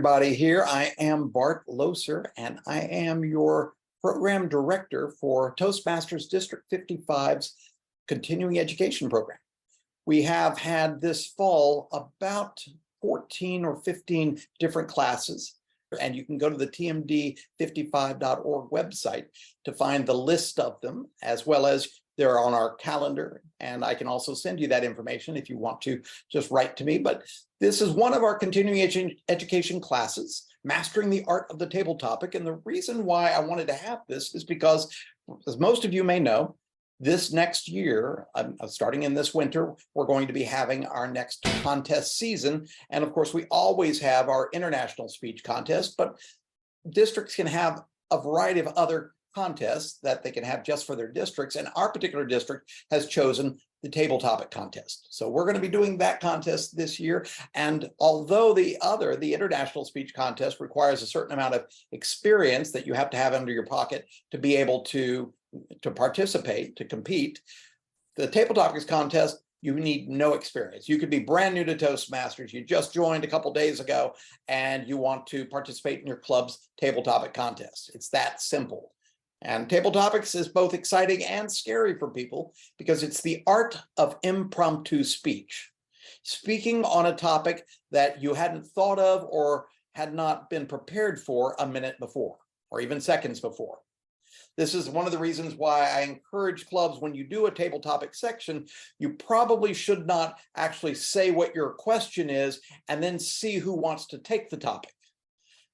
everybody here. I am Bart Loeser, and I am your program director for Toastmasters District 55's continuing education program. We have had this fall about 14 or 15 different classes, and you can go to the tmd55.org website to find the list of them, as well as they're on our calendar, and I can also send you that information if you want to just write to me. But this is one of our continuing education classes, Mastering the Art of the Table Topic. And the reason why I wanted to have this is because, as most of you may know, this next year, starting in this winter, we're going to be having our next contest season. And of course, we always have our international speech contest, but districts can have a variety of other contests that they can have just for their districts, and our particular district has chosen the table topic contest. So we're going to be doing that contest this year, and although the international speech contest requires a certain amount of experience that you have to have under your pocket to be able to participate, to compete, the table topics contest, you need no experience. You could be brand new to Toastmasters. You just joined a couple days ago and you want to participate in your club's table topic contest. It's that simple. And table topics is both exciting and scary for people because it's the art of impromptu speech. Speaking on a topic that you hadn't thought of or had not been prepared for a minute before, or even seconds before. This is one of the reasons why I encourage clubs, when you do a table topic section, you probably should not actually say what your question is and then see who wants to take the topic.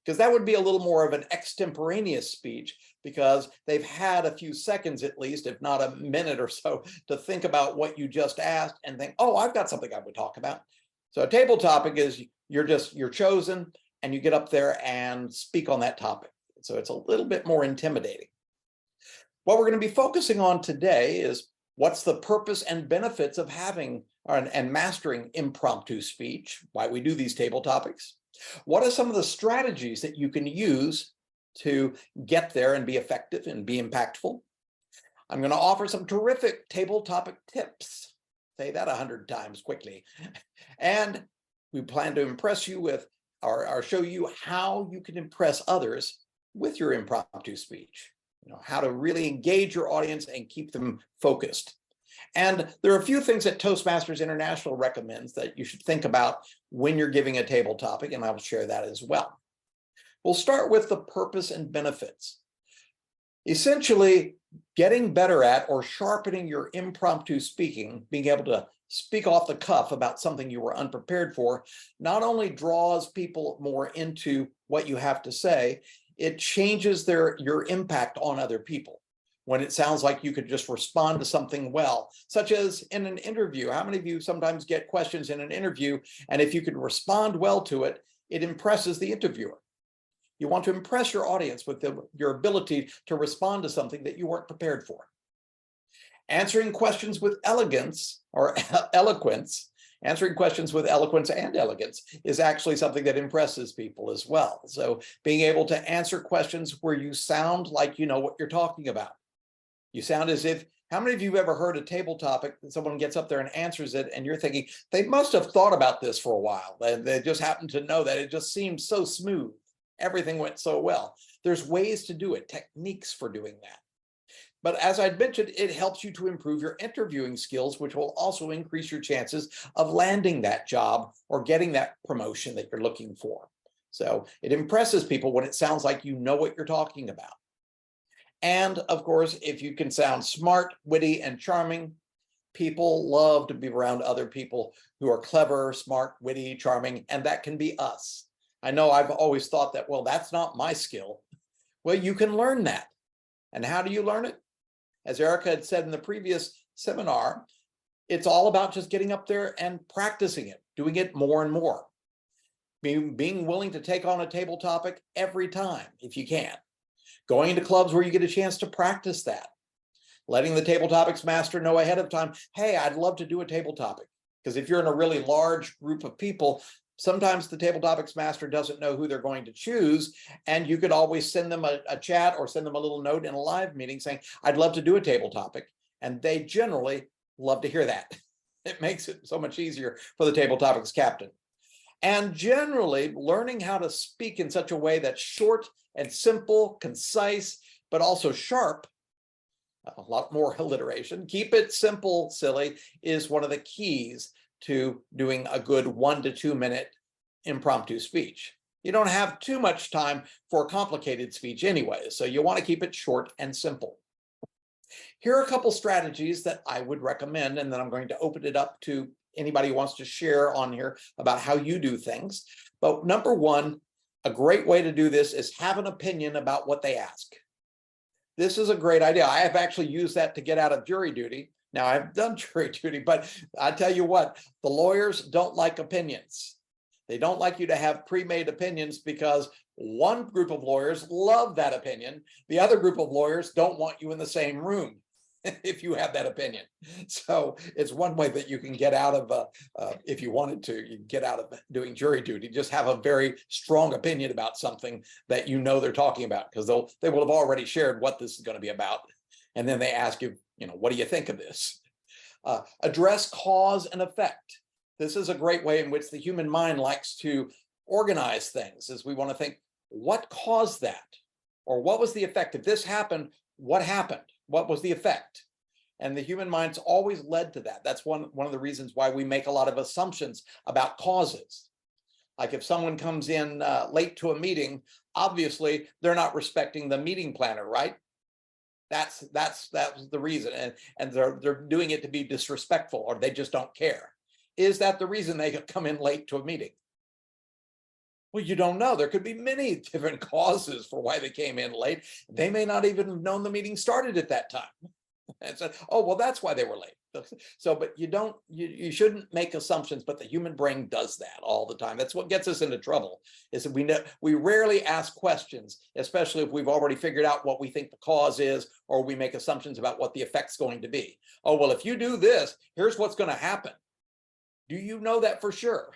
Because that would be a little more of an extemporaneous speech, because they've had a few seconds at least, if not a minute or so, to think about what you just asked and think, oh, I've got something I would talk about. So a table topic is you're chosen and you get up there and speak on that topic. So it's a little bit more intimidating. What we're going to be focusing on today is what's the purpose and benefits of having and mastering impromptu speech, why we do these table topics. What are some of the strategies that you can use to get there and be effective and be impactful? I'm going to offer some terrific table topic tips. Say that 100 times quickly. And we plan to impress you with, or show you how you can impress others with your impromptu speech. How to really engage your audience and keep them focused. And there are a few things that Toastmasters International recommends that you should think about when you're giving a table topic, and I will share that as well. We'll start with the purpose and benefits. Essentially, getting better at or sharpening your impromptu speaking, being able to speak off the cuff about something you were unprepared for, not only draws people more into what you have to say, it changes your impact on other people. When it sounds like you could just respond to something well, such as in an interview. How many of you sometimes get questions in an interview, and if you can respond well to it, it impresses the interviewer? You want to impress your audience with your ability to respond to something that you weren't prepared for. Answering questions with elegance or eloquence, answering questions with eloquence and elegance is actually something that impresses people as well. So being able to answer questions where you sound like you know what you're talking about. You sound as if, how many of you have ever heard a table topic that someone gets up there and answers it and you're thinking, they must have thought about this for a while. They just happen to know that it just seemed so smooth. Everything went so well. There's ways to do it, techniques for doing that. But as I'd mentioned, it helps you to improve your interviewing skills, which will also increase your chances of landing that job or getting that promotion that you're looking for. So it impresses people when it sounds like you know what you're talking about. And of course, if you can sound smart, witty, and charming, people love to be around other people who are clever, smart, witty, charming, and that can be us. I know I've always thought that, well, that's not my skill. Well, you can learn that. And how do you learn it? As Erica had said in the previous seminar, it's all about just getting up there and practicing it, doing it more and more. Being willing to take on a table topic every time, if you can. Going into clubs where you get a chance to practice that. Letting the table topics master know ahead of time, hey, I'd love to do a table topic. Because if you're in a really large group of people, sometimes the table topics master doesn't know who they're going to choose, and you could always send them a chat or send them a little note in a live meeting saying, I'd love to do a table topic, and they generally love to hear that. It makes it so much easier for the table topics captain. And generally learning how to speak in such a way that's short and simple, concise, but also sharp, a lot more alliteration. Keep it simple, silly, is one of the keys to doing a good 1 to 2 minute impromptu speech. You don't have too much time for complicated speech anyway, so you want to keep it short and simple. Here are a couple strategies that I would recommend, and then I'm going to open it up to anybody who wants to share on here about how you do things. But number one, a great way to do this is have an opinion about what they ask. This is a great idea. I have actually used that to get out of jury duty. Now, I've done jury duty, but I tell you what, the lawyers don't like opinions. They don't like you to have pre-made opinions because one group of lawyers love that opinion. The other group of lawyers don't want you in the same room if you have that opinion. So it's one way that you can get out of, if you wanted to, you can get out of doing jury duty. Just have a very strong opinion about something that you know they're talking about, because they will have already shared what this is going to be about. And then they ask you, what do you think of this? Address cause and effect. This is a great way in which the human mind likes to organize things, is we want to think, what caused that? Or what was the effect? If this happened, what happened? What was the effect? And the human mind's always led to that. That's one of the reasons why we make a lot of assumptions about causes. Like if someone comes in late to a meeting, obviously they're not respecting the meeting planner, right? That's the reason, and they're doing it to be disrespectful, or they just don't care. Is that the reason they come in late to a meeting? Well, you don't know. There could be many different causes for why they came in late. They may not even have known the meeting started at that time. And said, oh, well, that's why they were late. So, but you shouldn't make assumptions, but the human brain does that all the time. That's what gets us into trouble, is that we rarely ask questions, especially if we've already figured out what we think the cause is, or we make assumptions about what the effect's going to be. Oh, well, if you do this, here's what's going to happen. Do you know that for sure?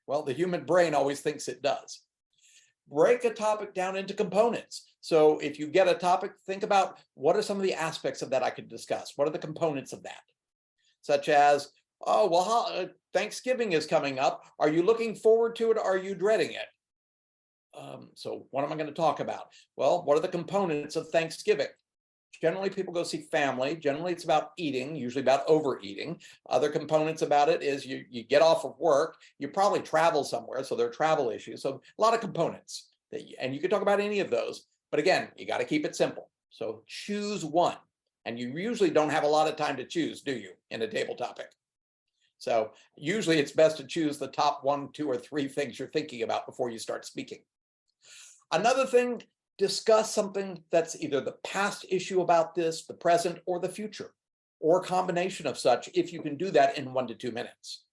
Well, the human brain always thinks it does. Break a topic down into components. So if you get a topic, think about what are some of the aspects of that I could discuss? What are the components of that? Such as, oh, well, Thanksgiving is coming up. Are you looking forward to it, or are you dreading it? So what am I going to talk about? Well, what are the components of Thanksgiving? Generally, people go see family. Generally, it's about eating, usually about overeating. Other components about it is you get off of work, you probably travel somewhere, so there are travel issues. So a lot of components, and you can talk about any of those. But again, you got to keep it simple. So choose one. And you usually don't have a lot of time to choose, do you, in a table topic? So usually it's best to choose the top 1, 2, or 3 things you're thinking about before you start speaking. Another thing, discuss something that's either the past issue about this, the present, or the future, or a combination of such, if you can do that in 1 to 2 minutes.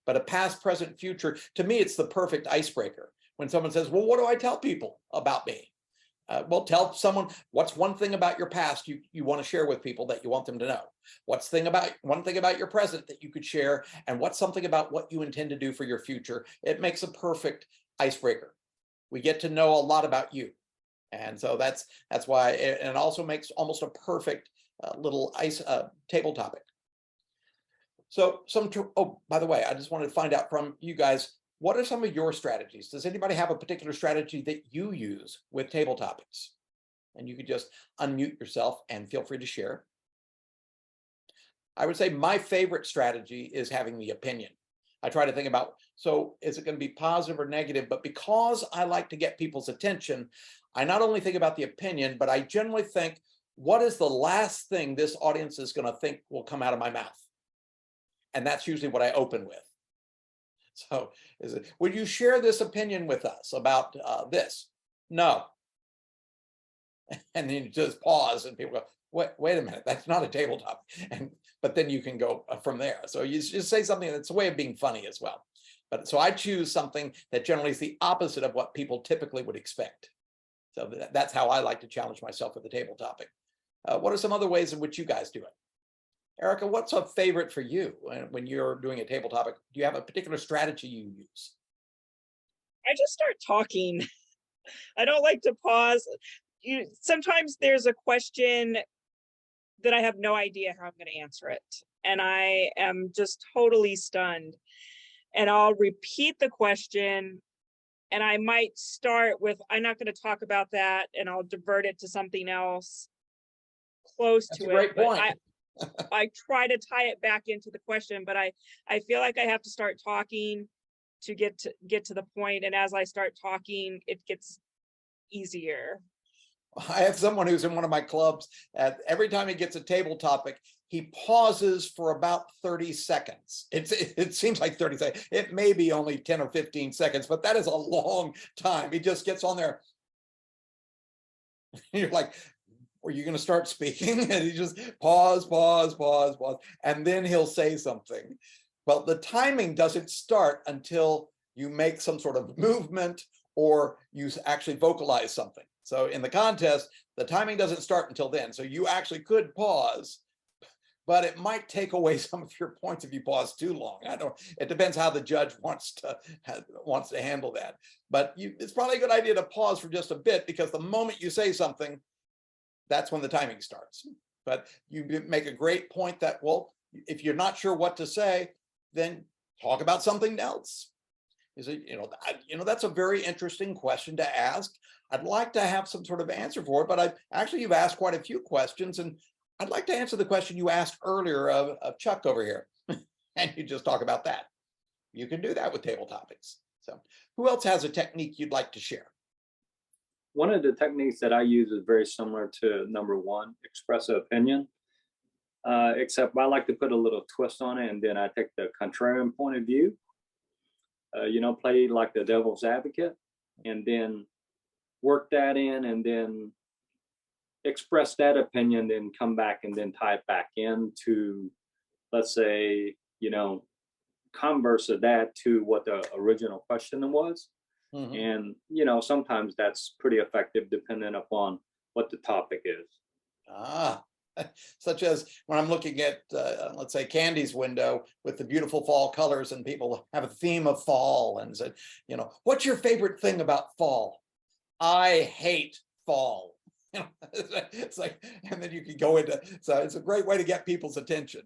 But a past, present, future, to me, it's the perfect icebreaker. When someone says, well, what do I tell people about me? Well, tell someone, what's one thing about your past you want to share with people that you want them to know? What's one thing about your present that you could share? And what's something about what you intend to do for your future? It makes a perfect icebreaker. We get to know a lot about you. And so that's why, and it also makes almost a perfect little table topic. So oh, by the way, I just wanted to find out from you guys, what are some of your strategies? Does anybody have a particular strategy that you use with table topics? And you could just unmute yourself and feel free to share. I would say my favorite strategy is having the opinion. I try to think about, so is it going to be positive or negative? But because I like to get people's attention, I not only think about the opinion, but I generally think, what is the last thing this audience is going to think will come out of my mouth? And that's usually what I open with. So would you share this opinion with us about this? No. And then you just pause and people go, wait a minute, that's not a table topic. But then you can go from there. So you just say something that's a way of being funny as well. But so I choose something that generally is the opposite of what people typically would expect. So that's how I like to challenge myself with the table topic. What are some other ways in which you guys do it? Erica, what's a favorite for you when you're doing a table topic? Do you have a particular strategy you use? I just start talking. I don't like to pause. Sometimes there's a question that I have no idea how I'm going to answer it, and I am just totally stunned. and I'll repeat the question, and I might start with, I'm not going to talk about that, and I'll divert it to something else close That's to a great it. But point. I try to tie it back into the question, but I feel like I have to start talking to get to the point, and as I start talking, it gets easier. I have someone who's in one of my clubs, every time he gets a table topic, he pauses for about 30 seconds. It seems like 30 seconds. It may be only 10 or 15 seconds, but that is a long time. He just gets on there. You're like, were you going to start speaking? And he just pause, pause, pause, pause, and then he'll say something. Well, the timing doesn't start until you make some sort of movement or you actually vocalize something. So in the contest, the timing doesn't start until then. So you actually could pause, but it might take away some of your points if you pause too long. It depends how the judge wants to handle that. But it's probably a good idea to pause for just a bit, because the moment you say something, that's when the timing starts. But you make a great point that, well, if you're not sure what to say, then talk about something else. Is it, that's a very interesting question to ask. I'd like to have some sort of answer for it, but you've asked quite a few questions, and I'd like to answer the question you asked earlier of Chuck over here, and you just talk about that. You can do that with table topics. So who else has a technique you'd like to share? One of the techniques that I use is very similar to number one, express an opinion, except I like to put a little twist on it, and then I take the contrarian point of view, play like the devil's advocate, and then work that in, and then express that opinion, then come back and then tie it back into, let's say, converse of that to what the original question was. And, sometimes that's pretty effective depending upon what the topic is. Such as when I'm looking at, let's say, Candy's window with the beautiful fall colors, and people have a theme of fall and said, what's your favorite thing about fall? I hate fall. It's like, and then you can go into, so it's a great way to get people's attention.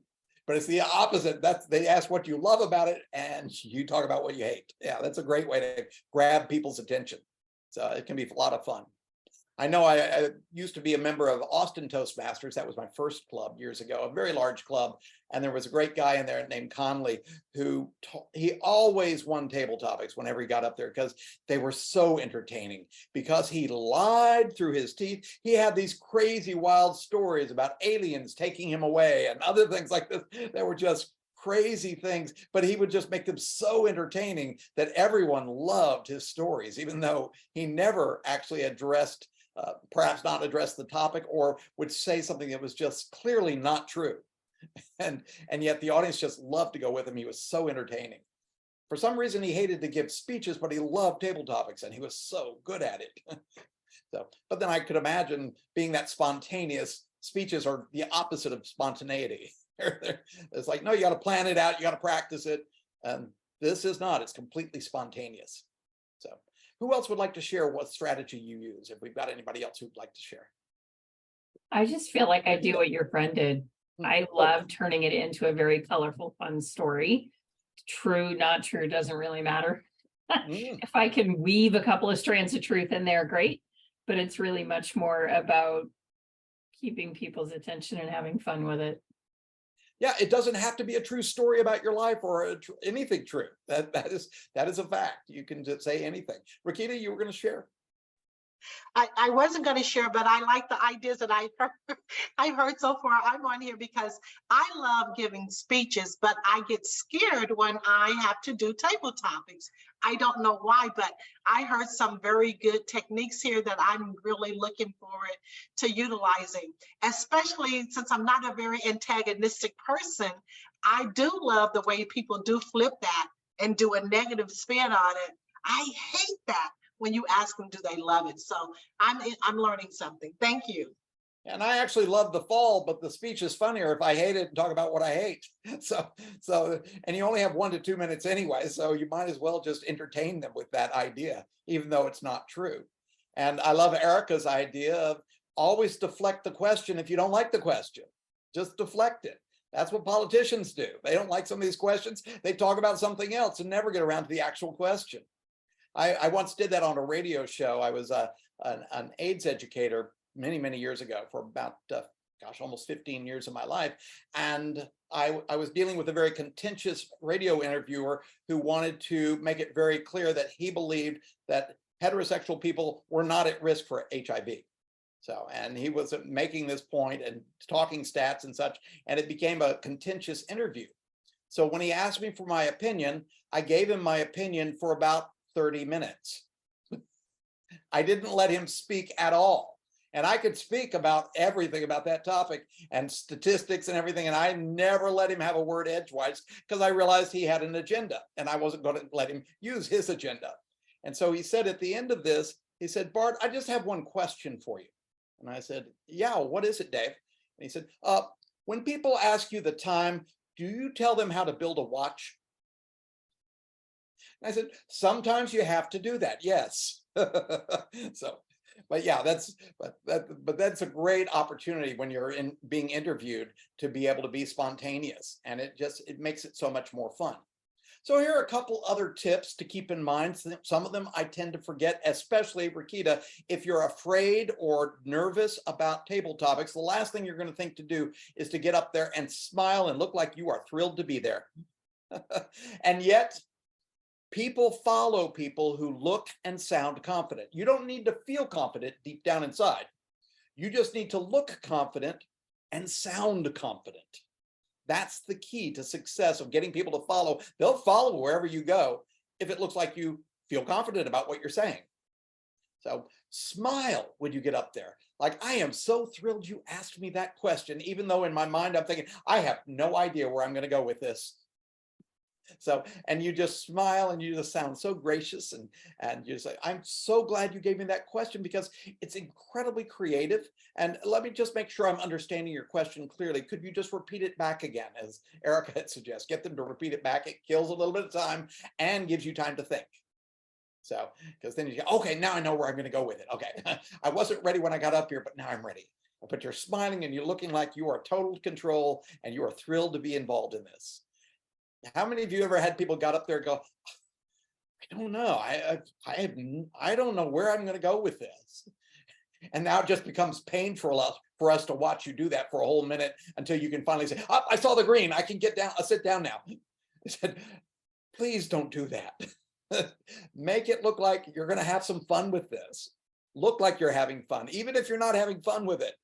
But it's the opposite. They ask what you love about it, and you talk about what you hate. Yeah, that's a great way to grab people's attention. So it can be a lot of fun. I know I used to be a member of Austin Toastmasters. That was my first club years ago, a very large club. And there was a great guy in there named Conley who he always won table topics whenever he got up there, because they were so entertaining, because he lied through his teeth. He had these crazy, wild stories about aliens taking him away and other things like this. They were just crazy things, but he would just make them so entertaining that everyone loved his stories, even though he never actually addressed perhaps not address the topic, or would say something that was just clearly not true. And yet the audience just loved to go with him. He was so entertaining. For some reason, he hated to give speeches, but he loved table topics, and he was so good at it. But then I could imagine being that spontaneous. Speeches are the opposite of spontaneity. It's like, no, you got to plan it out. You got to practice it. And this is not, it's completely spontaneous. So who else would like to share what strategy you use, if we've got anybody else who'd like to share? I just feel like I do what your friend did. I love turning it into a very colorful, fun story. True, not true, doesn't really matter. If I can weave a couple of strands of truth in there, great. But it's really much more about keeping people's attention and having fun with it. Yeah, it doesn't have to be a true story about your life or anything true. That is a fact. You can just say anything. Rakita, you were going to share? I wasn't going to share, but I like the ideas that I've heard so far. I'm on here because I love giving speeches, but I get scared when I have to do table topics. I don't know why, but I heard some very good techniques here that I'm really looking forward to utilizing, especially since I'm not a very antagonistic person. I do love the way people do flip that and do a negative spin on it. I hate that. When you ask them, do they love it? So I'm learning something. Thank you. And I actually love the fall, but the speech is funnier if I hate it and talk about what I hate. And you only have 1 to 2 minutes anyway, so you might as well just entertain them with that idea, even though it's not true. And I love Erica's idea of always deflect the question if you don't like the question. Just deflect it. That's what politicians do. They don't like some of these questions. They talk about something else and never get around to the actual question. I once did that on a radio show. I was an AIDS educator many, many years ago for about, gosh, almost 15 years of my life. And I was dealing with a very contentious radio interviewer who wanted to make it very clear that he believed that heterosexual people were not at risk for HIV. So, and he was making this point and talking stats and such, and it became a contentious interview. So when he asked me for my opinion, I gave him my opinion for about 30 minutes. I didn't let him speak at all. And I could speak about everything about that topic and statistics and everything. And I never let him have a word edgewise because I realized he had an agenda and I wasn't going to let him use his agenda. And so he said at the end of this, he said, Bart, I just have one question for you. And I said, yeah, what is it, Dave? And he said, when people ask you the time, do you tell them how to build a watch? And I said, sometimes you have to do that. Yes. So, but yeah, that's a great opportunity when you're being interviewed to be able to be spontaneous, and it makes it so much more fun. So here are a couple other tips to keep in mind. Some of them I tend to forget, especially Rakita, if you're afraid or nervous about table topics, the last thing you're going to think to do is to get up there and smile and look like you are thrilled to be there. And yet, people follow people who look and sound confident. You don't need to feel confident deep down inside. You just need to look confident and sound confident. That's the key to success of getting people to follow. They'll follow wherever you go if it looks like you feel confident about what you're saying. So smile when you get up there. Like, I am so thrilled you asked me that question, even though in my mind I'm thinking, I have no idea where I'm going to go with this. So, and you just smile and you just sound so gracious and you say, I'm so glad you gave me that question because it's incredibly creative. And let me just make sure I'm understanding your question clearly. Could you just repeat it back again, as Erica had suggested? Get them to repeat it back. It kills a little bit of time and gives you time to think. So, because then you go, okay, now I know where I'm going to go with it. Okay, I wasn't ready when I got up here, but now I'm ready. But you're smiling and you're looking like you are total control and you are thrilled to be involved in this. How many of you ever had people got up there and go, I don't know, I don't know where I'm going to go with this. And now it just becomes painful for us to watch you do that for a whole minute until you can finally say, oh, I saw the green, I can get down, I'll sit down now. I said, please don't do that. Make it look like you're going to have some fun with this. Look like you're having fun, even if you're not having fun with it.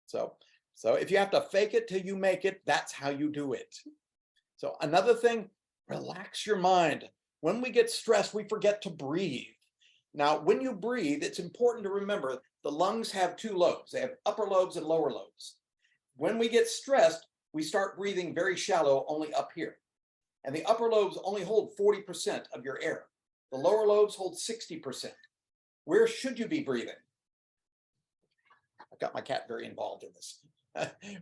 So if you have to fake it till you make it, that's how you do it. So another thing, relax your mind. When we get stressed, we forget to breathe. Now, when you breathe, it's important to remember the lungs have two lobes. They have upper lobes and lower lobes. When we get stressed, we start breathing very shallow, only up here. And the upper lobes only hold 40% of your air. The lower lobes hold 60%. Where should you be breathing? I've got my cat very involved in this.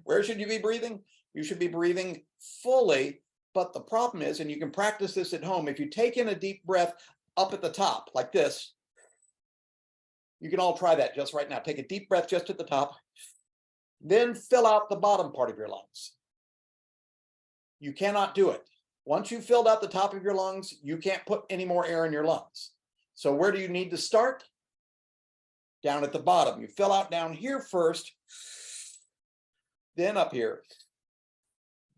Where should you be breathing? You should be breathing fully, but the problem is, and you can practice this at home, if you take in a deep breath up at the top like this, you can all try that just right now. Take a deep breath just at the top, then fill out the bottom part of your lungs. You cannot do it. Once you've filled out the top of your lungs, you can't put any more air in your lungs. So where do you need to start? Down at the bottom. You fill out down here first, then up here.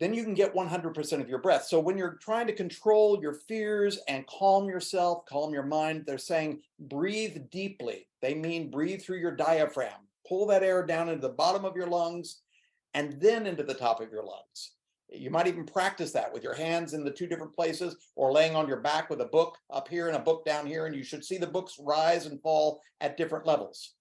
Then you can get 100% of your breath. So when you're trying to control your fears and calm yourself, calm your mind, they're saying breathe deeply. They mean breathe through your diaphragm. Pull that air down into the bottom of your lungs and then into the top of your lungs. You might even practice that with your hands in the two different places or laying on your back with a book up here and a book down here, and you should see the books rise and fall at different levels.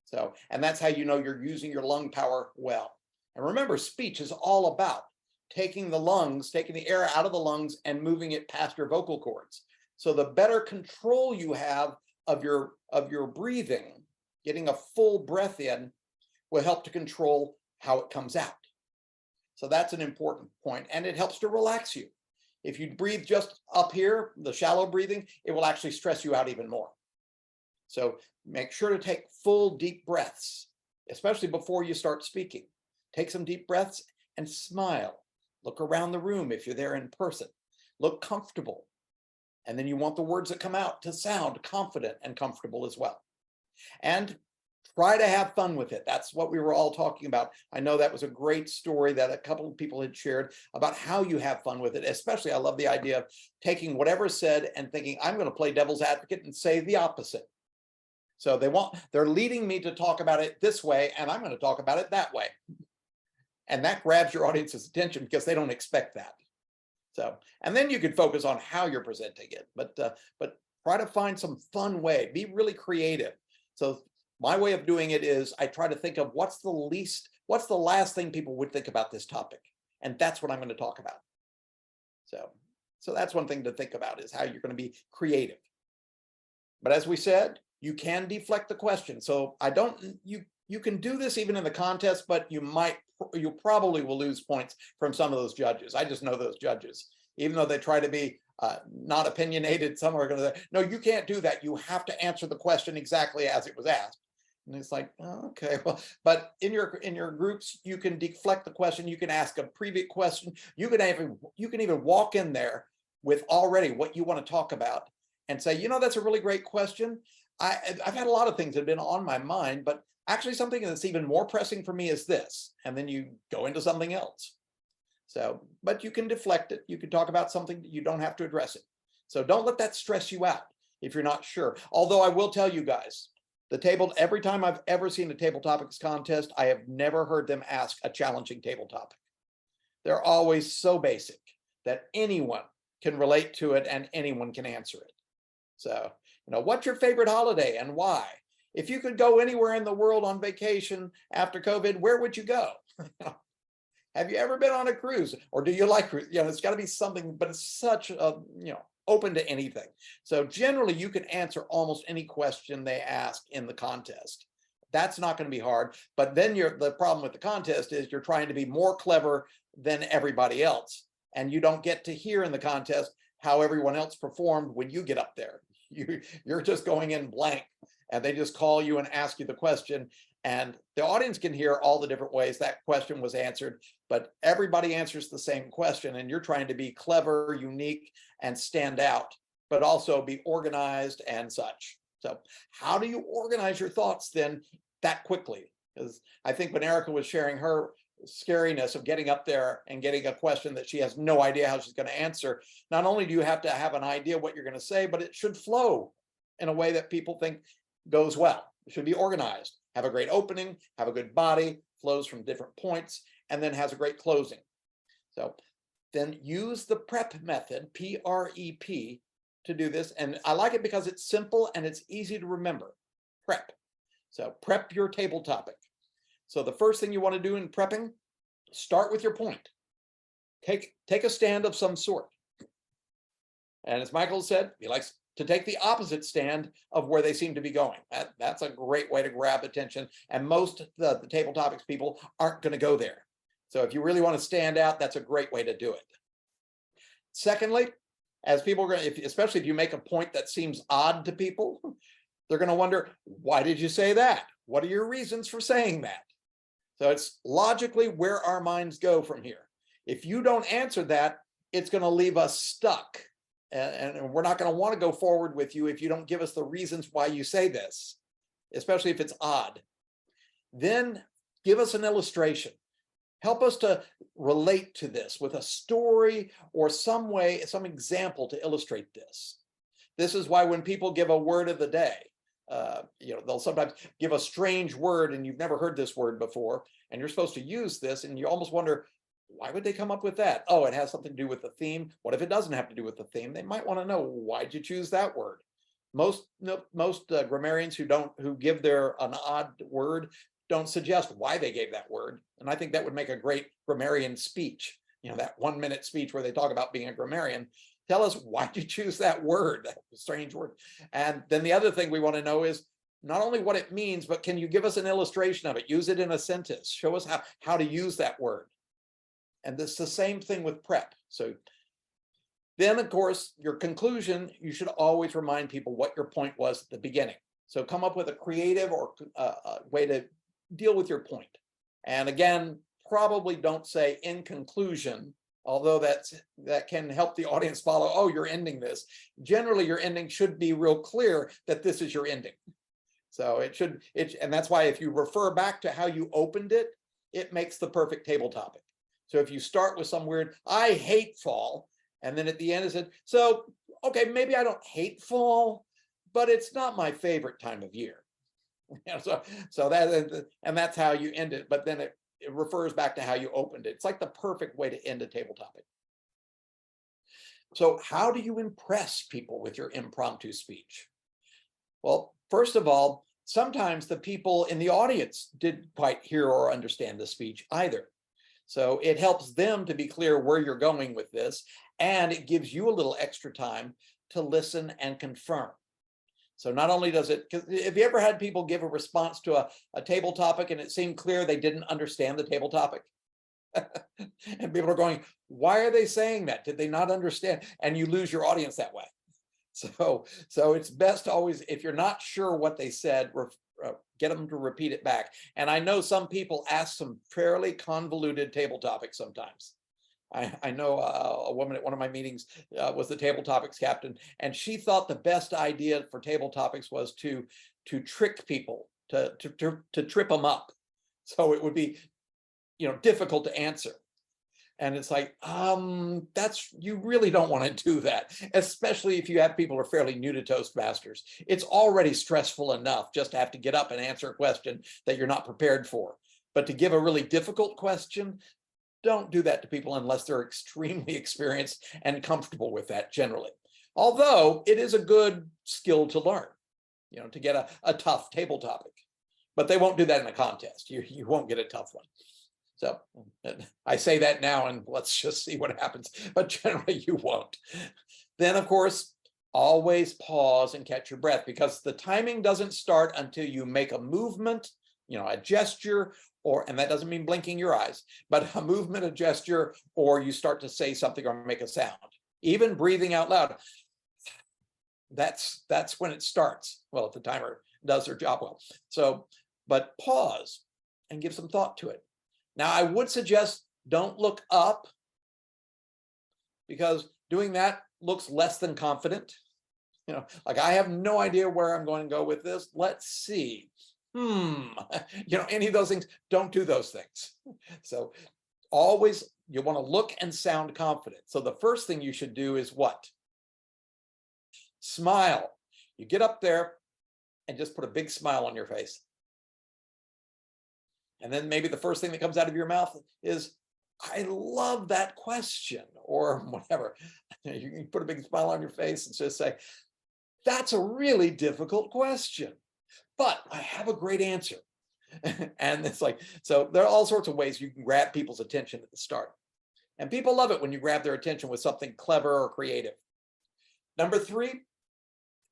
So, and that's how you know you're using your lung power well. And remember, speech is all about taking the air out of the lungs and moving it past your vocal cords. So the better control you have of your breathing, getting a full breath in will help to control how it comes out. So that's an important point, and it helps to relax you. If you breathe just up here, the shallow breathing, it will actually stress you out even more. So make sure to take full deep breaths, especially before you start speaking. Take some deep breaths and smile. Look around the room if you're there in person. Look comfortable. And then you want the words that come out to sound confident and comfortable as well. And try to have fun with it. That's what we were all talking about. I know that was a great story that a couple of people had shared about how you have fun with it. Especially, I love the idea of taking whatever's said and thinking, I'm going to play devil's advocate and say the opposite. So they're leading me to talk about it this way, and I'm going to talk about it that way. And that grabs your audience's attention because they don't expect that. So, and then you can focus on how you're presenting it, but try to find some fun way, be really creative. So my way of doing it is I try to think of what's the last thing people would think about this topic. And that's what I'm going to talk about. So that's one thing to think about, is how you're going to be creative. But as we said, you can deflect the question. So you can do this even in the contest, but you probably will lose points from some of those judges. I just know those judges, even though they try to be not opinionated, some are going to say, no, you can't do that. You have to answer the question exactly as it was asked. And it's like, oh, okay, well, but in your groups, you can deflect the question. You can ask a previous question. You can even walk in there with already what you want to talk about and say, that's a really great question. I've had a lot of things that have been on my mind, but actually something that's even more pressing for me is this. And then you go into something else. So, but you can deflect it. You can talk about something that you don't have to address it. So don't let that stress you out if you're not sure. Although I will tell you guys, every time I've ever seen a table topics contest, I have never heard them ask a challenging table topic. They're always so basic that anyone can relate to it and anyone can answer it. So, what's your favorite holiday and why? If you could go anywhere in the world on vacation after COVID, where would you go? Have you ever been on a cruise, or do you like cruise? It's got to be something, but it's such a, open to anything. So generally you can answer almost any question they ask in the contest. That's not going to be hard. But then the problem with the contest is you're trying to be more clever than everybody else. And you don't get to hear in the contest how everyone else performed when you get up there. You're just going in blank, and they just call you and ask you the question. And the audience can hear all the different ways that question was answered, but everybody answers the same question, and you're trying to be clever, unique, and stand out, but also be organized and such. So how do you organize your thoughts then that quickly? Because I think when Erica was sharing her scariness of getting up there and getting a question that she has no idea how she's going to answer, not only do you have to have an idea what you're going to say, but it should flow in a way that people think goes well. It should be organized, have a great opening, have a good body, flows from different points, and then has a great closing. So then use the PREP method, P-R-E-P, to do this. And I like it because it's simple and it's easy to remember. PREP. So prep your table topic. So the first thing you want to do in prepping, start with your point. Take a stand of some sort. And as Michael said, he likes to take the opposite stand of where they seem to be going. That's a great way to grab attention. And most of the table topics people aren't going to go there. So if you really want to stand out, that's a great way to do it. Secondly, as people are going to, especially if you make a point that seems odd to people, they're going to wonder, why did you say that? What are your reasons for saying that? So it's logically where our minds go from here. If you don't answer that, it's going to leave us stuck. And we're not going to want to go forward with you if you don't give us the reasons why you say this, especially if it's odd. Then give us an illustration. Help us to relate to this with a story or some way, some example to illustrate this. This is why when people give a word of the day, they'll sometimes give a strange word and you've never heard this word before, and you're supposed to use this, and you almost wonder, why would they come up with that? Oh, it has something to do with the theme. What if it doesn't have to do with the theme? They might want to know, why'd you choose that word? Most grammarians who give an odd word don't suggest why they gave that word. And I think that would make a great grammarian speech. That 1-minute speech where they talk about being a grammarian. Tell us, why'd you choose that word? That strange word. And then the other thing we want to know is not only what it means, but can you give us an illustration of it? Use it in a sentence. Show us how to use that word. And it's the same thing with prep. So then, of course, your conclusion, you should always remind people what your point was at the beginning. So come up with a creative or way to deal with your point. And again, probably don't say in conclusion, although that can help the audience follow, oh, you're ending this. Generally, your ending should be real clear that this is your ending. So and that's why if you refer back to how you opened it, it makes the perfect table topic. So if you start with some weird, I hate fall, and then at the end it said, so, okay, maybe I don't hate fall, but it's not my favorite time of year. So that's how you end it, but then it refers back to how you opened it. It's like the perfect way to end a table topic. So how do you impress people with your impromptu speech? Well, first of all, sometimes the people in the audience didn't quite hear or understand the speech either. So it helps them to be clear where you're going with this, and it gives you a little extra time to listen and confirm. So not only does it, because have you ever had people give a response to a table topic and it seemed clear they didn't understand the table topic? And people are going, why are they saying that? Did they not understand? And you lose your audience that way. So it's best to always, if you're not sure what they said, get them to repeat it back. And I know some people ask some fairly convoluted table topics sometimes. I know a woman at one of my meetings was the table topics captain, and she thought the best idea for table topics was to trick people, to trip them up. So it would be, difficult to answer. And it's like, you really don't want to do that, especially if you have people who are fairly new to Toastmasters. It's already stressful enough just to have to get up and answer a question that you're not prepared for. But to give a really difficult question, don't do that to people unless they're extremely experienced and comfortable with that generally. Although it is a good skill to learn, to get a tough table topic. But they won't do that in a contest. You won't get a tough one. So I say that now and let's just see what happens, but generally you won't. Then of course, always pause and catch your breath, because the timing doesn't start until you make a movement, a gesture, and that doesn't mean blinking your eyes, but a movement, a gesture, or you start to say something or make a sound. Even breathing out loud, that's when it starts. Well, if the timer does their job well. So, but pause and give some thought to it. Now, I would suggest don't look up, because doing that looks less than confident. Like I have no idea where I'm going to go with this. Let's see. Any of those things, don't do those things. So always you want to look and sound confident. So the first thing you should do is what? Smile. You get up there and just put a big smile on your face. And then maybe the first thing that comes out of your mouth is, I love that question, or whatever. You can put a big smile on your face and just say, that's a really difficult question, but I have a great answer. And it's like, so there are all sorts of ways you can grab people's attention at the start. And people love it when you grab their attention with something clever or creative. Number 3,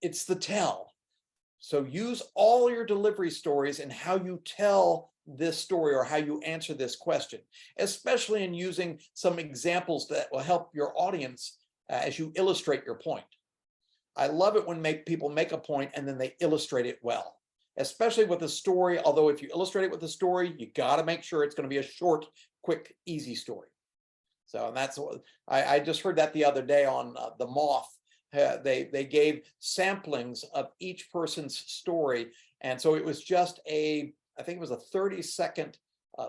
it's the tell. So use all your delivery stories and how you tell this story or how you answer this question, especially in using some examples that will help your audience as you illustrate your point. I love it when people make a point and then they illustrate it well, especially with a story. Although if you illustrate it with a story, you got to make sure it's going to be a short, quick, easy story. So, and that's what I just heard that the other day on The Moth. They gave samplings of each person's story. And so it was just I think it was a 30-second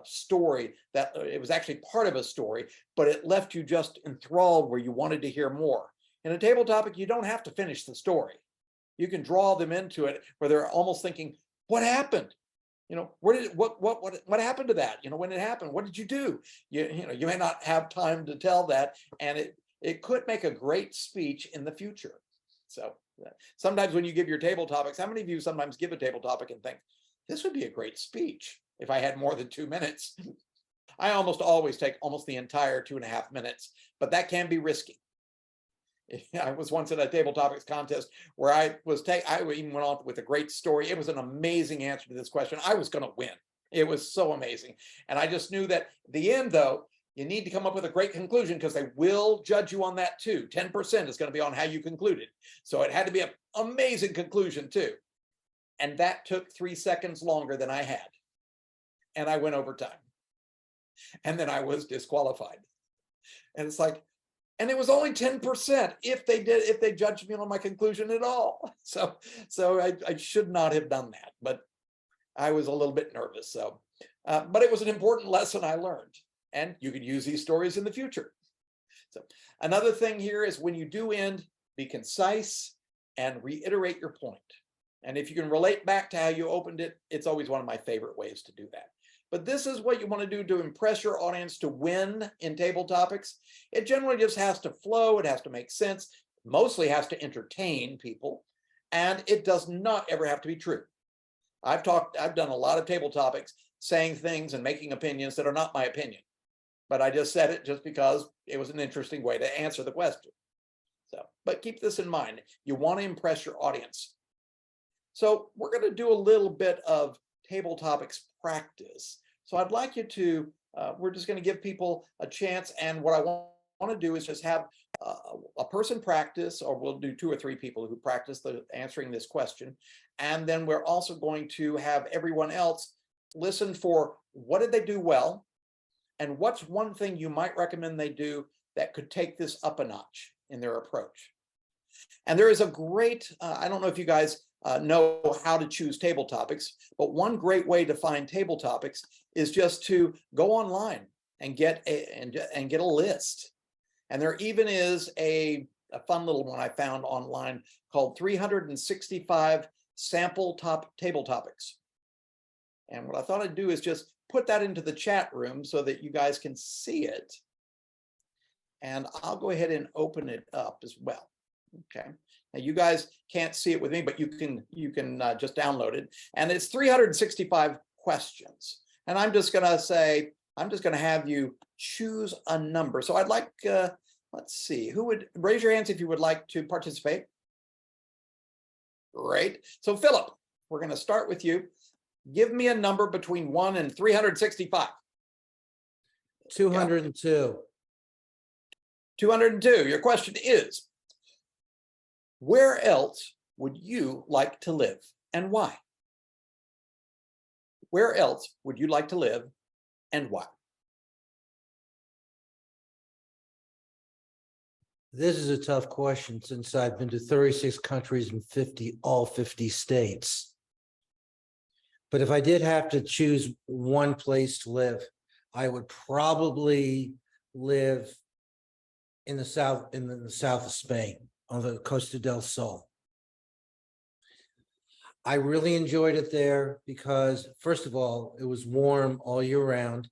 story that it was actually part of a story, but it left you just enthralled where you wanted to hear more. In a table topic, you don't have to finish the story. You can draw them into it where they're almost thinking, what happened? What happened to that? When it happened, what did you do? You may not have time to tell that, and it could make a great speech in the future. So sometimes when you give your table topics, how many of you sometimes give a table topic and think, this would be a great speech if I had more than 2 minutes? I almost always take almost the entire 2.5 minutes, but that can be risky. I was once at a table topics contest where I even went on with a great story. It was an amazing answer to this question. I was going to win. It was so amazing. And I just knew that at the end, though, you need to come up with a great conclusion, because they will judge you on that too. 10% is going to be on how you concluded. So it had to be an amazing conclusion too. And that took 3 seconds longer than I had. And I went over time. and then I was disqualified. And it's like, and it was only 10% if they judged me on my conclusion at all. So I should not have done that, but I was a little bit nervous. So, but it was an important lesson I learned, and you could use these stories in the future. So another thing here is when you do end, be concise and reiterate your point. And if you can relate back to how you opened it, it's always one of my favorite ways to do that. But this is what you want to do to impress your audience to win in table topics. It generally just has to flow. It has to make sense, mostly has to entertain people, and it does not ever have to be true. I've done a lot of table topics saying things and making opinions that are not my opinion, but I just said it just because it was an interesting way to answer the question. So, but keep this in mind. You want to impress your audience. So we're going to do a little bit of table topics practice. So I'd like you to, we're just going to give people a chance. And what I want to do is just have a person practice, or we'll do 2 or 3 people who practice answering this question. And then we're also going to have everyone else listen for what did they do well, and what's one thing you might recommend they do that could take this up a notch in their approach. And there is a great, I don't know if you guys know how to choose table topics, but one great way to find table topics is just to go online and get a list. And there even is a fun little one I found online called 365 sample table topics. And what I thought I'd do is just put that into the chat room so that you guys can see it. And I'll go ahead and open it up as well. Okay. Now you guys can't see it with me, but you can just download it. And it's 365 questions. And I'm just going to say, I'm just going to have you choose a number. So I'd like, let's see, who would raise your hands if you would like to participate? Great. So Philip, we're going to start with you. Give me a number between 1 and 365. 202. 202. Your question is, where else would you like to live and why? Where else would you like to live and why? This is a tough question since I've been to 36 countries and all 50 states. But if I did have to choose one place to live, I would probably live in the south of Spain, on the Costa del Sol. I really enjoyed it there because, first of all, it was warm all year round,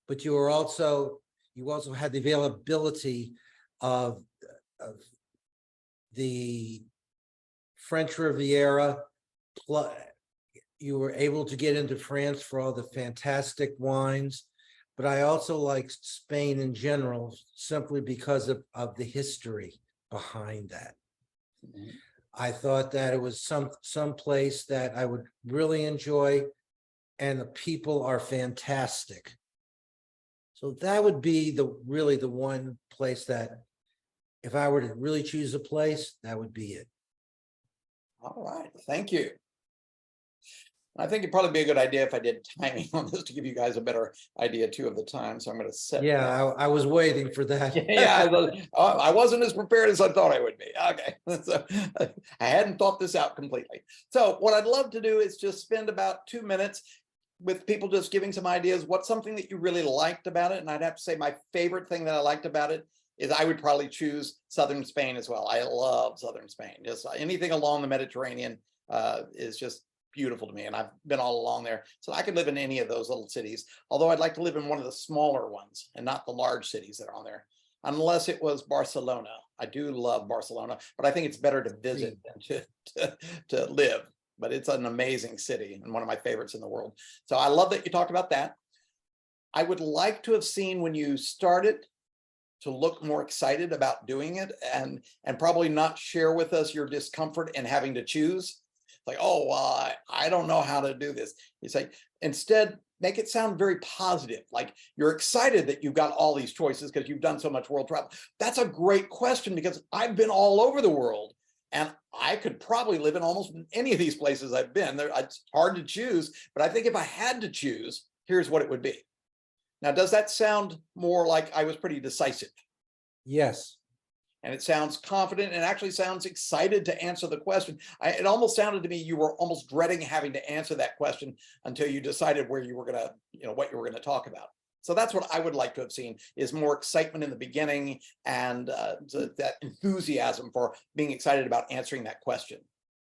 but you also had the availability of the French Riviera. You were able to get into France for all the fantastic wines, but I also liked Spain in general simply because of the history behind that. Mm-hmm. I thought that it was some place that I would really enjoy, and the people are fantastic. So that would be really the one place that, if I were to really choose a place, that would be it. All right, thank you. I think it'd probably be a good idea if I did timing on this to give you guys a better idea too of the time. So I'm going to set. Yeah, I was waiting for that. Yeah, I wasn't as prepared as I thought I would be. Okay, so I hadn't thought this out completely. So what I'd love to do is just spend about 2 minutes with people just giving some ideas. What's something that you really liked about it? And I'd have to say my favorite thing that I liked about it is I would probably choose southern Spain as well. I love southern Spain. Just anything along the Mediterranean is just beautiful to me, and I've been all along there, so I could live in any of those little cities, although I'd like to live in one of the smaller ones and not the large cities that are on there, unless it was Barcelona. I do love Barcelona, but I think it's better to visit than to live. But it's an amazing city and one of my favorites in the world. So I love that you talked about that. I would like to have seen when you started to look more excited about doing it, and probably not share with us your discomfort in having to choose. Like, oh, well, I don't know how to do this. You say, instead, make it sound very positive. Like you're excited that you've got all these choices because you've done so much world travel. That's a great question because I've been all over the world and I could probably live in almost any of these places I've been. It's hard to choose, but I think if I had to choose, here's what it would be. Now, does that sound more like I was pretty decisive? Yes. And it sounds confident and actually sounds excited to answer the question. It almost sounded to me you were almost dreading having to answer that question until you decided where you were going to, what you were going to talk about. So that's what I would like to have seen, is more excitement in the beginning and that enthusiasm for being excited about answering that question,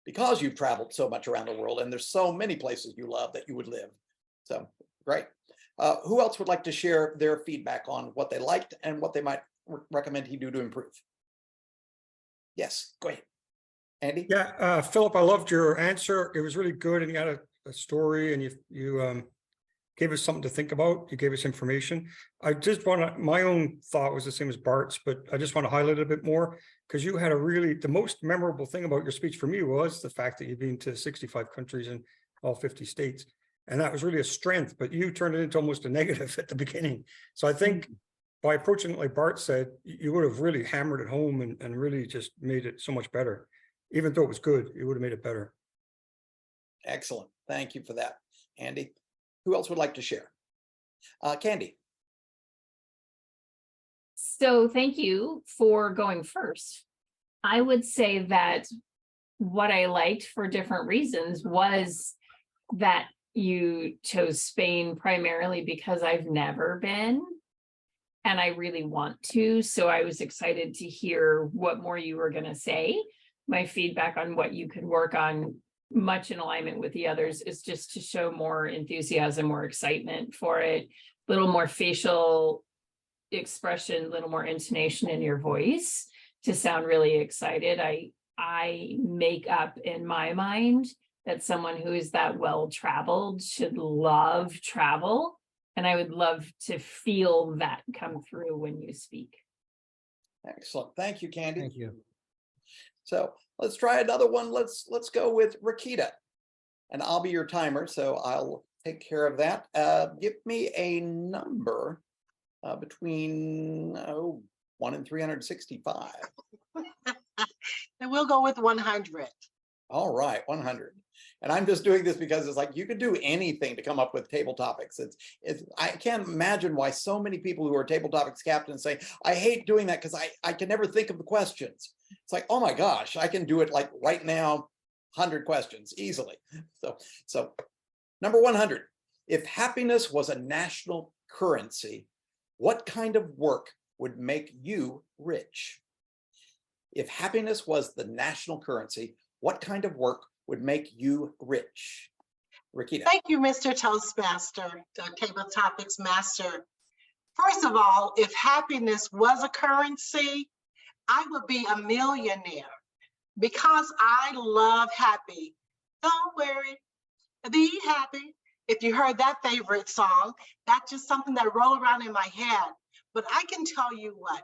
because you've traveled so much around the world and there's so many places you love that you would live. So great. Who else would like to share their feedback on what they liked and what they might recommend he do to improve? Yes, go ahead. Andy? Yeah, Philip, I loved your answer. It was really good, and you had a story, and you gave us something to think about. You gave us information. I just want to, my own thought was the same as Bart's, but I just want to highlight it a bit more, because you had the most memorable thing about your speech for me was the fact that you've been to 65 countries in all 50 states. And that was really a strength, but you turned it into almost a negative at the beginning. So I think by approaching it like Bart said, you would have really hammered it home and really just made it so much better. Even though it was good, you would have made it better. Excellent. Thank you for that, Andy. Who else would like to share? Candy. So thank you for going first. I would say that what I liked for different reasons was that you chose Spain primarily because I've never been, and I really want to. So I was excited to hear what more you were going to say. My feedback on what you could work on, much in alignment with the others, is just to show more enthusiasm, more excitement for it, a little more facial expression, a little more intonation in your voice to sound really excited. I make up in my mind that someone who is that well-traveled should love travel. And I would love to feel that come through when you speak. Excellent. Thank you, Candy. Thank you. So let's try another one. Let's go with Rakita, and I'll be your timer, so I'll take care of that. Give me a number between 1 and 365. And we'll go with 100. All right, 100. And I'm just doing this because it's like you could do anything to come up with table topics. I can't imagine why so many people who are table topics captains say, I hate doing that because I can never think of the questions. It's like, oh my gosh, I can do it like right now, 100 questions easily. So number 100, if happiness was a national currency, what kind of work would make you rich? If happiness was the national currency, what kind of work would make you rich? Rakita. Thank you, Mr. Toastmaster, the Table Topics Master. First of all, if happiness was a currency, I would be a millionaire, because I love happy. Don't worry, be happy. If you heard that favorite song, that's just something that rolled around in my head. But I can tell you what,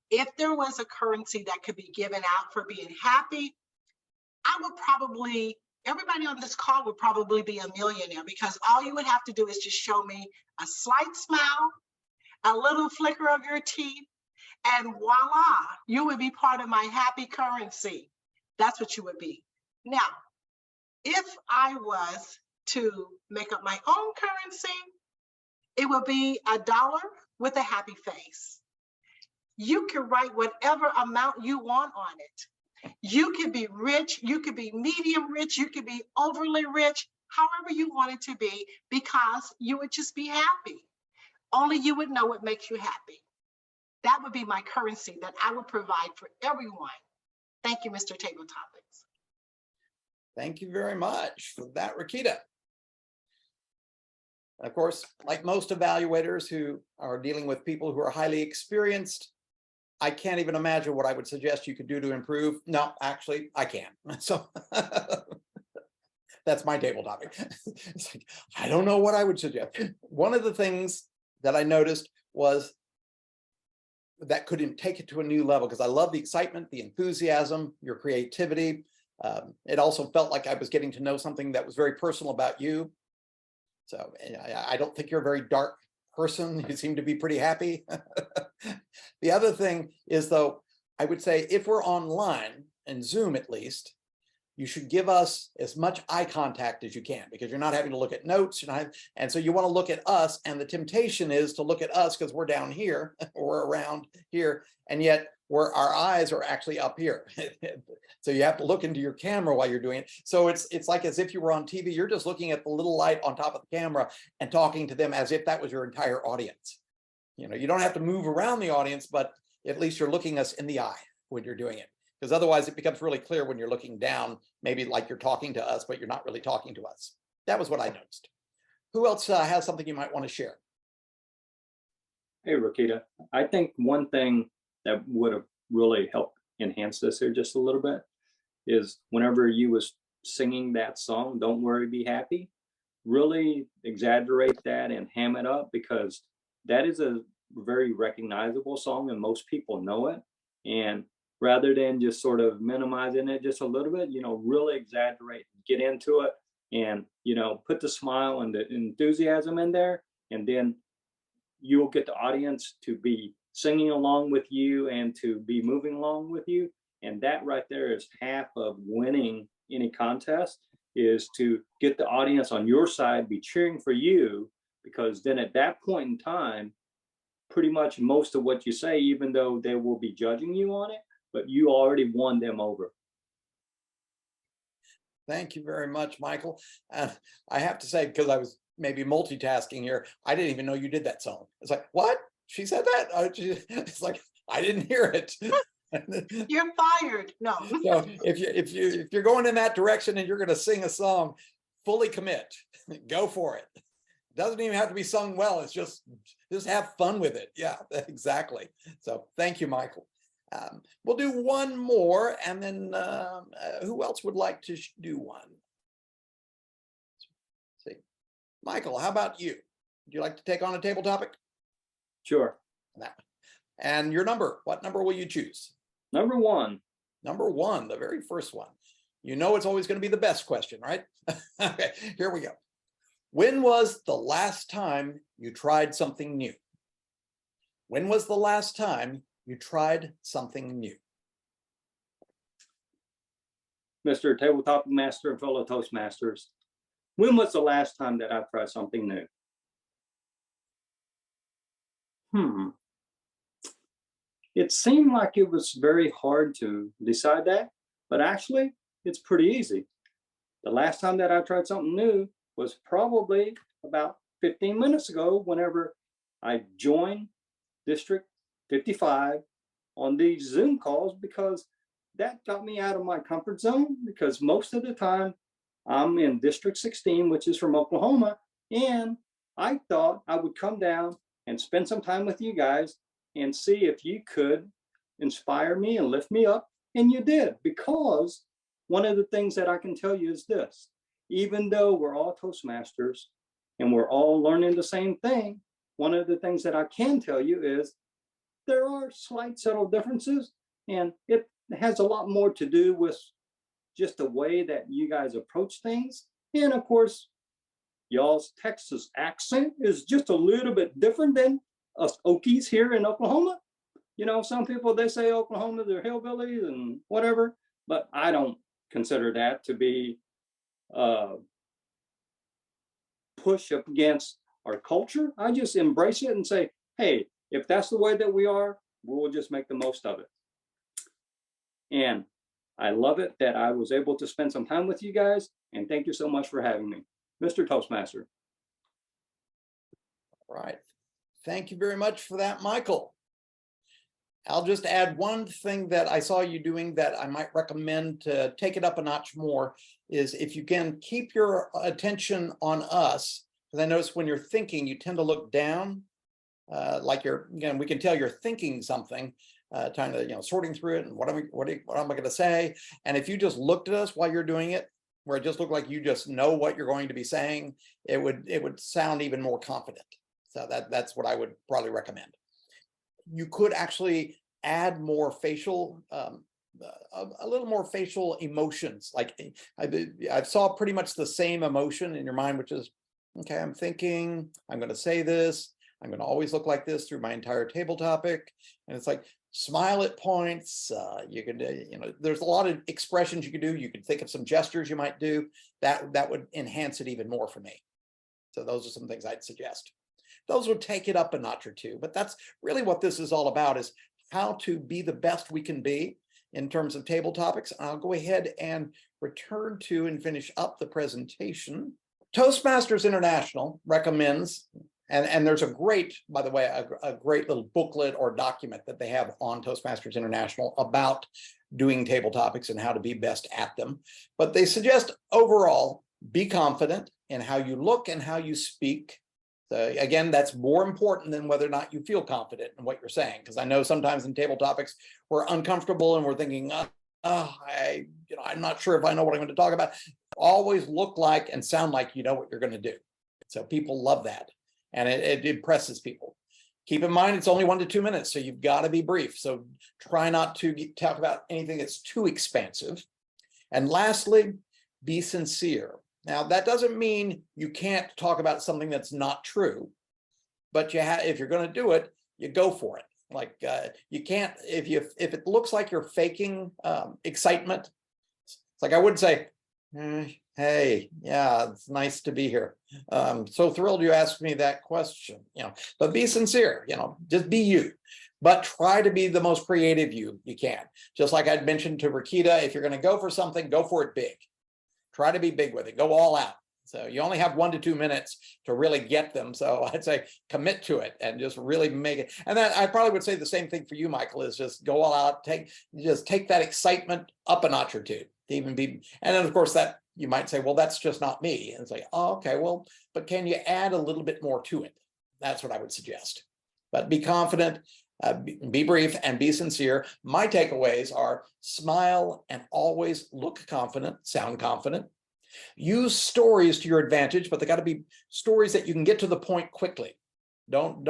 if there was a currency that could be given out for being happy, I would probably, everybody on this call would probably be a millionaire, because all you would have to do is just show me a slight smile, a little flicker of your teeth, and voila, you would be part of my happy currency. That's what you would be. Now, if I was to make up my own currency, it would be $1 with a happy face. You can write whatever amount you want on it. You could be rich, you could be medium rich, you could be overly rich, however you want it to be, because you would just be happy. Only you would know what makes you happy. That would be my currency that I would provide for everyone. Thank you, Mr. Table Topics. Thank you very much for that, Rakita. Of course, like most evaluators who are dealing with people who are highly experienced, I can't even imagine what I would suggest you could do to improve. No, actually, I can. So that's my table topic. It's like, I don't know what I would suggest. One of the things that I noticed was that could take it to a new level, because I love the excitement, the enthusiasm, your creativity. It also felt like I was getting to know something that was very personal about you. So I don't think you're a very dark person. You seem to be pretty happy. The other thing is, though, I would say if we're online and Zoom at least, you should give us as much eye contact as you can, because you're not having to look at notes. And so you want to look at us, and the temptation is to look at us because we're down here or around here, and yet our eyes are actually up here. So you have to look into your camera while you're doing it. So it's like as if you were on TV, you're just looking at the little light on top of the camera and talking to them as if that was your entire audience. You know, you don't have to move around the audience, but at least you're looking us in the eye when you're doing it. Because otherwise it becomes really clear when you're looking down, maybe like you're talking to us, but you're not really talking to us. That was what I noticed. Who else has something you might want to share? Hey, Rakita, I think one thing that would have really helped enhance this here just a little bit is whenever you was singing that song, Don't Worry, Be Happy, really exaggerate that and ham it up, because that is a very recognizable song and most people know it. And rather than just sort of minimizing it just a little bit, you know, really exaggerate, get into it, and, you know, put the smile and the enthusiasm in there, and then you'll get the audience to be singing along with you and to be moving along with you. And that right there is half of winning any contest, is to get the audience on your side, be cheering for you, because then at that point in time, pretty much most of what you say, even though they will be judging you on it, but you already won them over. Thank you very much, Michael. I have to say, because I was maybe multitasking here, I didn't even know you did that song. It's like, what? She said that? It's like, I didn't hear it. You're fired. No. So if you're going in that direction and you're going to sing a song, fully commit. Go for it. It doesn't even have to be sung well. It's just have fun with it. Yeah, exactly. So thank you, Michael. We'll do one more, and then who else would like to do one? Let's see, Michael, how about you? Would you like to take on a table topic? Sure. And your number, what number will you choose? Number one. Number one, the very first one. You know it's always going to be the best question, right? Okay, here we go. When was the last time you tried something new? When was the last time you tried something new? Mr. Tabletop Master and fellow Toastmasters, when was the last time that I tried something new? It seemed like it was very hard to decide that, but actually it's pretty easy. The last time that I tried something new was probably about 15 minutes ago, whenever I joined District 55 on these Zoom calls, because that got me out of my comfort zone, because most of the time I'm in District 16, which is from Oklahoma, and I thought I would come down and spend some time with you guys and see if you could inspire me and lift me up. And you did, because one of the things that I can tell you is this: even though we're all Toastmasters and we're all learning the same thing, one of the things that I can tell you is there are slight subtle differences, and it has a lot more to do with just the way that you guys approach things. And of course, y'all's Texas accent is just a little bit different than us Okies here in Oklahoma. You know, some people, they say Oklahoma, they're hillbillies and whatever, but I don't consider that to be push up against our culture. I just embrace it and say, hey, if that's the way that we are, we'll just make the most of it. And I love it that I was able to spend some time with you guys, and thank you so much for having me, Mr. Toastmaster. All right. Thank you very much for that, Michael. I'll just add one thing that I saw you doing that I might recommend to take it up a notch more, is if you can keep your attention on us, because I notice when you're thinking, you tend to look down, like you're, again, we can tell you're thinking something, trying to, sorting through it and what am I going to say? And if you just looked at us while you're doing it, where it just looked like you just know what you're going to be saying, it would sound even more confident. So that's what I would probably recommend. You could actually add more facial, a little more facial emotions. Like I saw pretty much the same emotion in your mind, which is, okay, I'm thinking, I'm going to say this. I'm going to always look like this through my entire table topic. And it's like, smile at points. You can, there's a lot of expressions you could do. You could think of some gestures you might do that would enhance it even more for me. So those are some things I'd suggest. Those would take it up a notch or two, but that's really what this is all about, is how to be the best we can be in terms of table topics. I'll go ahead and return to and finish up the presentation. Toastmasters International recommends, and there's a great, by the way, a great little booklet or document that they have on Toastmasters International about doing table topics and how to be best at them. But they suggest overall, be confident in how you look and how you speak. So again, that's more important than whether or not you feel confident in what you're saying, because I know sometimes in table topics we're uncomfortable and we're thinking, I'm not sure if I know what I'm going to talk about. Always look like and sound like you know what you're going to do. So people love that, and it impresses people. Keep in mind, it's only 1 to 2 minutes, so you've got to be brief. So try not to talk about anything that's too expansive. And lastly, be sincere. Now, that doesn't mean you can't talk about something that's not true, but if you're going to do it, you go for it. Like you can't, if it looks like you're faking excitement, it's like I would say, hey, yeah, it's nice to be here. So thrilled you asked me that question, but be sincere, just be you, but try to be the most creative you can. Just like I'd mentioned to Rakita, if you're going to go for something, go for it big. Try to be big with it, go all out. So you only have 1 to 2 minutes to really get them. So I'd say commit to it and just really make it. And then I probably would say the same thing for you, Michael, is just go all out, just take that excitement up a notch or two to even be. And then of course that you might say, well, that's just not me. And it's like, oh, okay, well, but can you add a little bit more to it? That's what I would suggest. But be confident, be brief, and be sincere. My takeaways are smile and always look confident, sound confident. Use stories to your advantage, but they got to be stories that you can get to the point quickly. Don't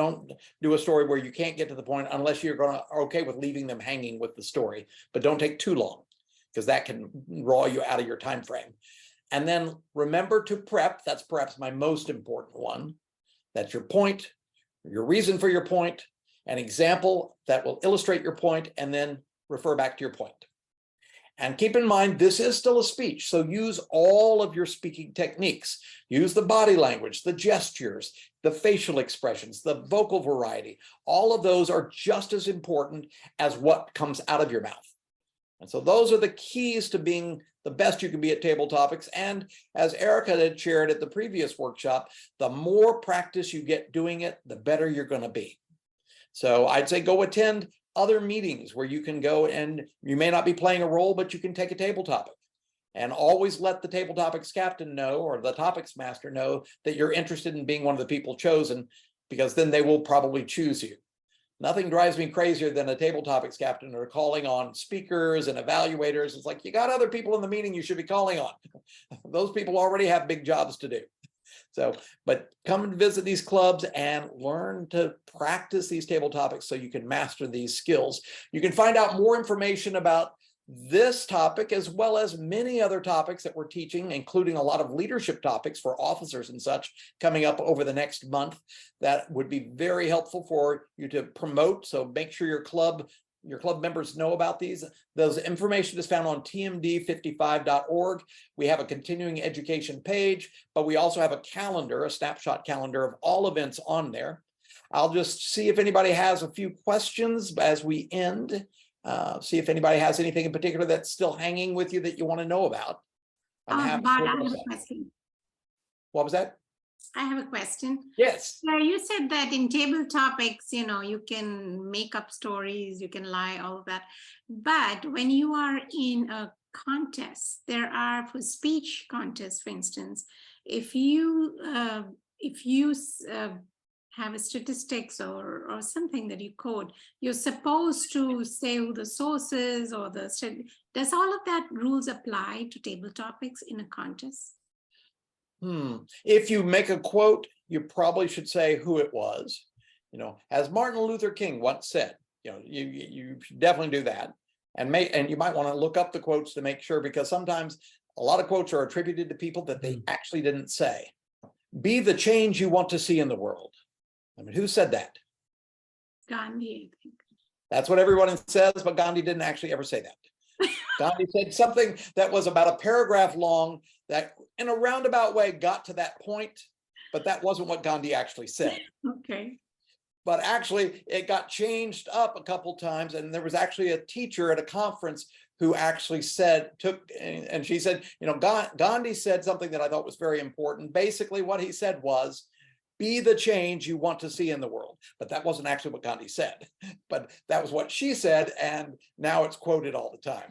do a story where you can't get to the point unless you're okay with leaving them hanging with the story, but don't take too long, because that can draw you out of your time frame. And then remember to prep. That's perhaps my most important one. That's your point, your reason for your point, an example that will illustrate your point, and then refer back to your point. And keep in mind, this is still a speech, so use all of your speaking techniques. Use the body language, the gestures, the facial expressions, the vocal variety. All of those are just as important as what comes out of your mouth. And so those are the keys to being the best you can be at table topics. And as Erica had shared at the previous workshop, the more practice you get doing it, the better you're going to be. So I'd say go attend other meetings where you can go, and you may not be playing a role, but you can take a table topic, and always let the table topics captain know, or the topics master know, that you're interested in being one of the people chosen, because then they will probably choose you. Nothing drives me crazier than a table topics captain or calling on speakers and evaluators. It's like, you got other people in the meeting you should be calling on. Those people already have big jobs to do. So, but come and visit these clubs and learn to practice these table topics so you can master these skills. You can find out more information about this topic, as well as many other topics that we're teaching, including a lot of leadership topics for officers and such coming up over the next month. That would be very helpful for you to promote. So make sure your club members know about these. Those information is found on tmd55.org. We have a continuing education page, but we also have a calendar, a snapshot calendar of all events on there. I'll just see if anybody has a few questions as we end. See if anybody has anything in particular that's still hanging with you that you want to know about. Bart, I have a question. What was that? I have a question. Yes. So you said that in table topics, you can make up stories, you can lie, all of that. But when you are in a contest, there are, for speech contests, for instance, if you have a statistics or something that you code, you're supposed to say who the source is, or does all of that rules apply to table topics in a contest? If you make a quote, you probably should say who it was. As Martin Luther King once said, you should definitely do that. And you might want to look up the quotes to make sure, because sometimes a lot of quotes are attributed to people that they actually didn't say. Be the change you want to see in the world. I mean, who said that? Gandhi, I think. That's what everyone says, but Gandhi didn't actually ever say that. Gandhi said something that was about a paragraph long that in a roundabout way got to that point, but that wasn't what Gandhi actually said. Okay. But actually it got changed up a couple times, and there was actually a teacher at a conference who actually said, and she said, you know, Gandhi said something that I thought was very important. Basically what he said was, be the change you want to see in the world. But that wasn't actually what Gandhi said, but that was what she said, and now it's quoted all the time.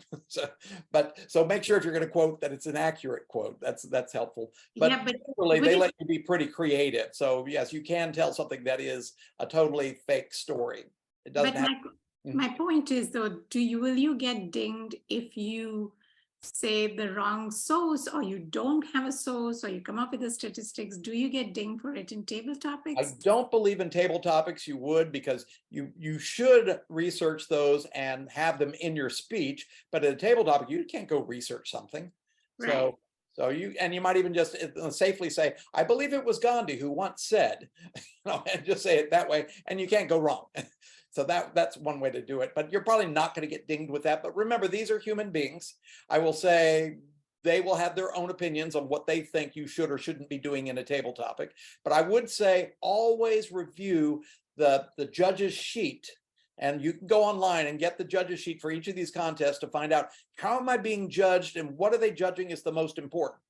So make sure if you're going to quote that it's an accurate quote. That's helpful. But Yeah, but generally, they would let you be pretty creative. So yes, you can tell something that is a totally fake story. It doesn't But have. my point is though, will you get dinged if you say the wrong source, or you don't have a source, or you come up with the statistics? Do you get dinged for it in table topics? I don't believe in table topics you would, because you should research those and have them in your speech. But at a table topic, you can't go research something. Right. So you might even just safely say, I believe it was Gandhi who once said, you know, and just say it that way, and you can't go wrong. So that's one way to do it, but you're probably not going to get dinged with that. But remember, these are human beings. I will say they will have their own opinions on what they think you should or shouldn't be doing in a table topic. But I would say always review the judge's sheet. And you can go online and get the judge's sheet for each of these contests to find out, how am I being judged and what are they judging is the most important?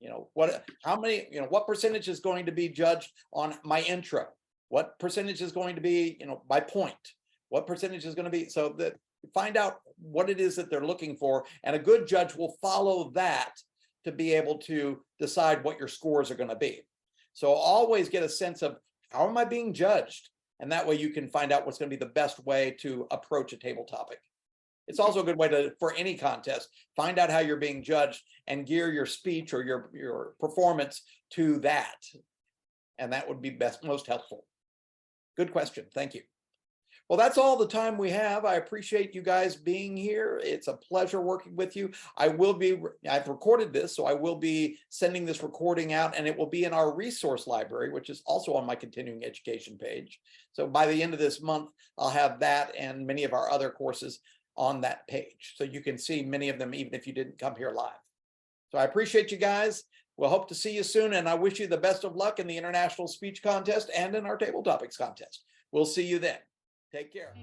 You know, what percentage is going to be judged on my intro? What percentage is going to be, you know, my point? What percentage is going to be, so that find out what it is that they're looking for. And a good judge will follow that to be able to decide what your scores are going to be. So always get a sense of, how am I being judged? And that way you can find out what's going to be the best way to approach a table topic. It's also a good way for any contest, find out how you're being judged and gear your speech or your performance to that. And that would be most helpful. Good question. Thank you. Well, that's all the time we have. I appreciate you guys being here. It's a pleasure working with you. I've recorded this, so I will be sending this recording out, and it will be in our resource library, which is also on my continuing education page. So by the end of this month, I'll have that and many of our other courses on that page. So you can see many of them, even if you didn't come here live. So I appreciate you guys. We'll hope to see you soon, and I wish you the best of luck in the International Speech Contest and in our Table Topics Contest. We'll see you then. Take care.